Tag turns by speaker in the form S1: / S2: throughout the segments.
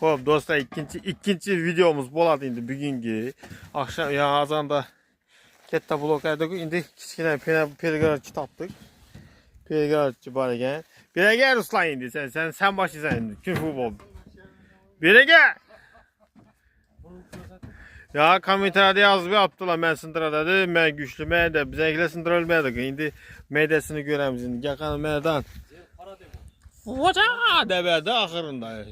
S1: Hop dostlar ikkinchi videomuz bo'ladi endi bugungi. Akşam ya azanda katta bloklarda endi kichkina pelgarchi topdik. Pelgarchi bor ekan. Beraga Ruslan endi sen boshlaysan endi kun futbol. Beraga. Ya kommentarda yozib yaptılar men sindiradim, men güçlümen de bizimkiler sindirilmedi. Endi medyasını göremiz endi. Yaqin meydan. Vaca deberde ahırında.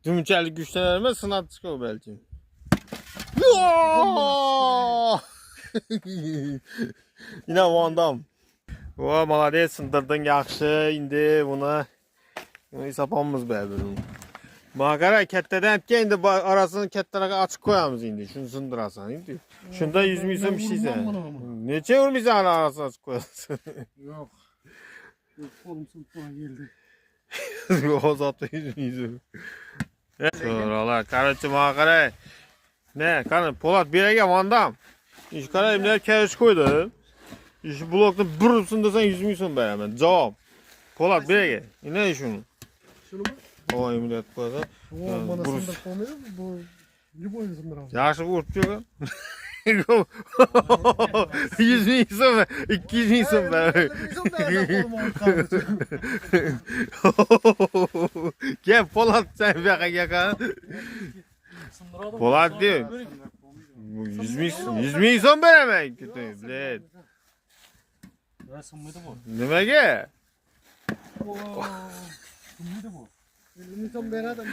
S1: Dümçəlik güçlənərmə sınat çıxır belki. Yine Van Damme. O malades sındırdın yaxşı. İndi buna hesabımız bəbir. Mağara kəttədən indi arasını kəttələrə açıq koyamız indi. Şunu sındırasan indi. Şunda 100 milyon bir şeysən. Neçə vurmuysan arasını açıq koyarsın?
S2: Yok. Kolum sıntıma geldi.
S1: O zaten 100 milyon. Soralar, karıcı mağara. Ne? Kanı Polat birege Van Damme. İş kara emler keriş koydu. İş blokta burusunda sen 100 milyon beraber. Cevap. Polat birege. Ne iş onu?
S2: Şunu mu?
S1: O emniyet koydu.
S2: O bana sındır koymuyor mu? Bu любой sındır.
S1: Yaşı vurtuyor. 100 milyon 200 milyon beraber. Gel Polat sen bir yaka. Polat diyor. 100 milyon beraber. Bilet. Nime ge?
S2: Milyon beraber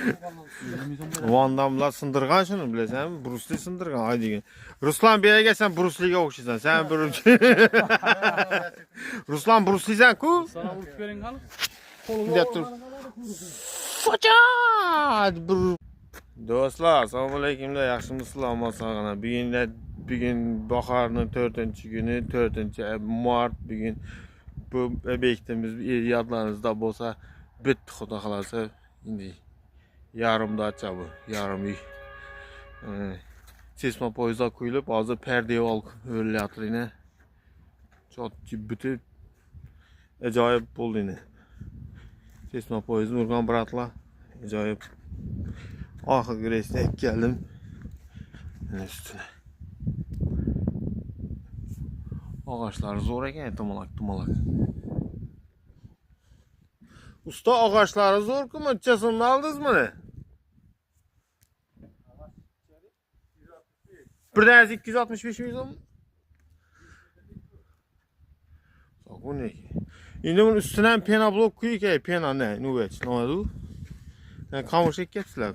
S1: Van Damme'la sındırgan şunu bilesen, Bruce Lee sındırgan. Haydi. Ruslan bir yere gelsen Bruce Lee'ye okşaysan. Sen Bruce Ruslan Bruce Lee'sen ku?
S3: Sana vurup verin kalın.
S1: Gidip dur. Façad! Dostlar, assalomu alaykum. Yaxshimisizlar, omonsiz. Bugün baharning 4-günü, 4 Mart bugün bu obyektimiz yodlaringizda bo'lsa, bitti xudo xolasa. Endi yarımda acha bu, yarım uy. Sesma poyezda qo'yilib, hozir pardaya olib o'rlatyapti yine. Chotchi bitib ajoyib bo'ldi yine. Sesma poyezdni urgan bratlar, ajoyib. Oxirgi reysda keldim. Üstüne. Ağaçlar zor ekan, tumalak. Usta ağaçları zor ki müccesini aldınız mı? Bir tanesi 265 milyon mu? Bu ne ki? Şimdi bunun üstüne pena blok koyuyor ki, pena ne? Nüveç, ne oldu? Yani kamışı kettiler.